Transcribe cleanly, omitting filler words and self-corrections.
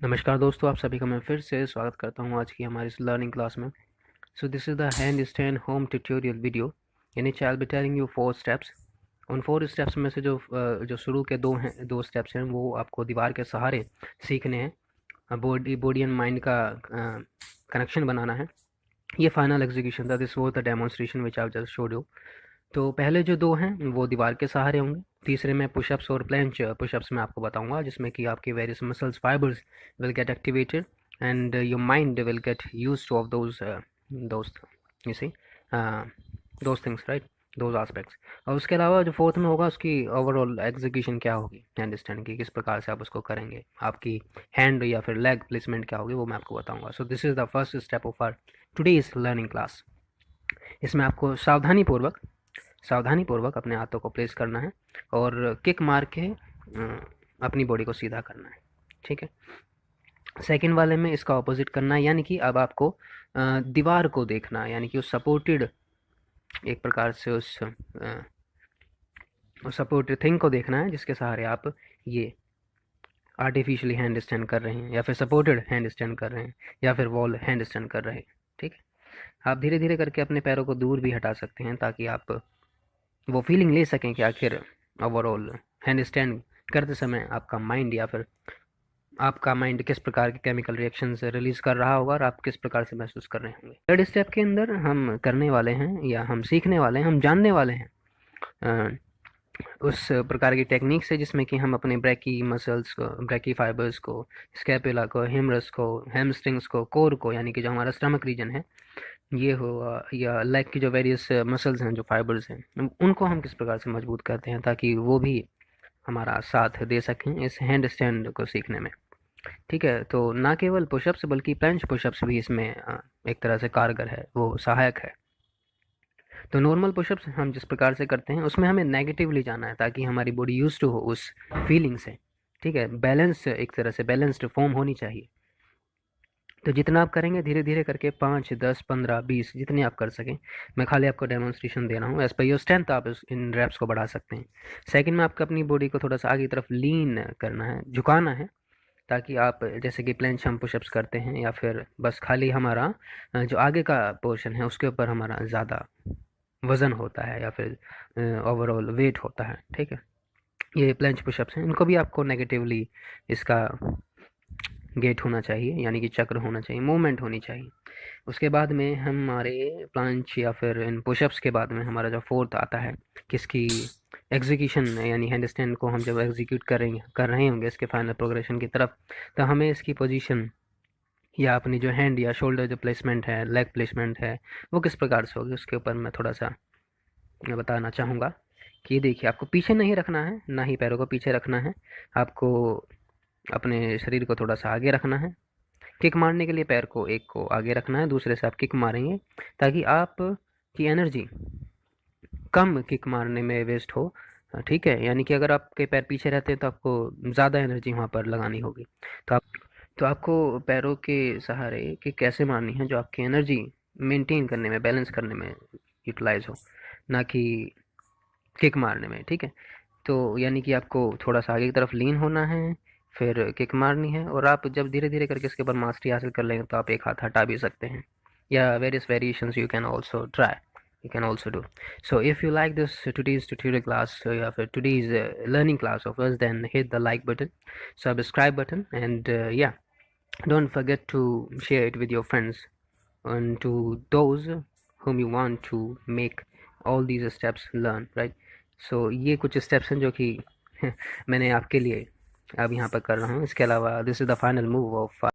नमस्कार दोस्तों, आप सभी का मैं फिर से स्वागत करता हूं आज की हमारी इस लर्निंग क्लास में। सो this is the hand stand home tutorial video. In each I will be telling you 4 steps. उन 4 स्टेप्स में से जो शुरू के दो स्टेप्स हैं वो आपको दीवार के सहारे सीखने हैं। बॉडी एंड माइंड का कनेक्शन बनाना है। ये फाइनल एग्जीक्यूशन था। This was the demonstration which I just showed you. तो पहले जो दो हैं वो दीवार के सहारे होंगे। तीसरे में पुशअप्स और प्लेंच पुशअप्स में आपको बताऊंगा, जिसमें कि आपके various muscles fibres will get activated and your mind will get used two of those you see those things, right, those aspects. और उसके अलावा जो फोर्थ में होगा उसकी ओवरऑल एग्जीक्यूशन क्या होगी, हैंड स्टैंड की, किस प्रकार से आप उसको करेंगे, आपकी हैंड या फिर लेग प्लेसमेंट क्या होगी, वो मैं आपको बताऊंगा। So this is the first step of our today's learning class. इसमें आपको सावधानी पूर्वक अपने हाथों को प्लेस करना है और किक मार के अपनी बॉडी को सीधा करना है, ठीक है। सेकंड वाले में इसका ऑपोजिट करना है, यानी कि अब आपको दीवार को देखना है, यानी कि उस सपोर्टेड, एक प्रकार से उस सपोर्टेड थिंग को देखना है जिसके सहारे आप ये आर्टिफिशियली हैंड स्टैंड कर रहे हैं, या फिर सपोर्टेड हैंड स्टैंड कर रहे हैं, या फिर वॉल हैंड स्टैंड कर रहे हैं, ठीक है। आप धीरे धीरे करके अपने पैरों को दूर भी हटा सकते हैं ताकि आप वो फीलिंग ले सकें कि आखिर ओवरऑल हैंड स्टैंड करते समय आपका माइंड किस प्रकार के केमिकल रिएक्शन से रिलीज कर रहा होगा और आप किस प्रकार से महसूस कर रहे होंगे। थर्ड स्टेप के अंदर हम करने वाले हैं, या हम सीखने वाले हैं, हम जानने वाले हैं उस प्रकार की टेक्निक से जिसमें कि हम अपने ब्रैकी मसल्स को, ब्रैकी फाइबर्स को, स्कैपुला को, हिमरस को, हैमस्ट्रिंग्स को, कोर को, यानी कि जो हमारा स्टमक रीजन है ये हो, या लेग की जो वेरियस मसल्स हैं, जो फाइबर्स हैं, उनको हम किस प्रकार से मजबूत करते हैं ताकि वो भी हमारा साथ दे सकें इस हैंड स्टैंड को सीखने में, ठीक है। तो ना केवल पुशअप्स बल्कि प्लंज पुशअप्स भी इसमें एक तरह से कारगर है, वो सहायक है। तो नॉर्मल पुशअप्स हम जिस प्रकार से करते हैं उसमें हमें नेगेटिवली जाना है ताकि हमारी बॉडी यूज टू हो उस फीलिंग से, ठीक है। बैलेंस, एक तरह से बैलेंस्ड फॉर्म होनी चाहिए। तो जितना आप करेंगे धीरे धीरे करके 5, 10, 15, 20 जितने आप कर सकें, मैं खाली आपको डेमोन्स्ट्रेशन दे रहा हूँ। एज पर योर स्ट्रेंथ आप इन रैप्स को बढ़ा सकते हैं। सेकंड में आपको अपनी बॉडी को थोड़ा सा आगे की तरफ लीन करना है, झुकाना है, ताकि आप जैसे कि प्लेंच हम पुशअप्स करते हैं, या फिर बस खाली हमारा जो आगे का पोर्शन है उसके ऊपर हमारा ज़्यादा वज़न होता है, या फिर ओवरऑल वेट होता है, ठीक है। ये प्लेंच पुशअप्स हैं, इनको भी आपको नेगेटिवली इसका गेट होना चाहिए, यानी कि चक्र होना चाहिए, मूवमेंट होनी चाहिए। उसके बाद में हमारे प्लांच या फिर इन पुशअप्स के बाद में हमारा जो फोर्थ आता है, किसकी एग्जीक्यूशन, यानी हैंड स्टैंड को हम जब एग्जीक्यूट कर रहे होंगे इसके फाइनल प्रोग्रेशन की तरफ, तो हमें इसकी पोजीशन या अपनी जो हैंड या शोल्डर जो प्लेसमेंट है, लेग प्लेसमेंट है, वो किस प्रकार से होगी उसके ऊपर मैं थोड़ा सा बताना चाहूँगा। कि देखिए, आपको पीछे नहीं रखना है, ना ही पैरों को पीछे रखना है, आपको अपने शरीर को थोड़ा सा आगे रखना है। किक मारने के लिए पैर को एक को आगे रखना है, दूसरे से आप किक मारेंगे ताकि आप की एनर्जी कम किक मारने में वेस्ट हो, ठीक है। यानी कि अगर आपके पैर पीछे रहते हैं तो आपको ज़्यादा एनर्जी वहाँ पर लगानी होगी। तो आप तो आपको पैरों के सहारे किक कैसे मारनी है जो आपकी एनर्जी मेंटेन करने में, बैलेंस करने में यूटिलाइज हो, ना कि किक मारने में, ठीक है। तो यानी कि आपको थोड़ा सा आगे की तरफ लीन होना है, फिर किक मारनी है, और आप जब धीरे धीरे करके इसके ऊपर मास्टरी हासिल कर लेंगे तो आप एक हाथ हटा भी सकते हैं, या various variations you can also try, you can also do. So if you like this today's tutorial class, या फिर today's learning class of us, then hit the like button, subscribe button, and yeah, don't forget to share it with your friends and to those whom you want to make all these steps learn, right? So ये कुछ steps हैं जो कि मैंने आपके लिए अब यहाँ पर कर रहा हूँ। इसके अलावा this is the final move of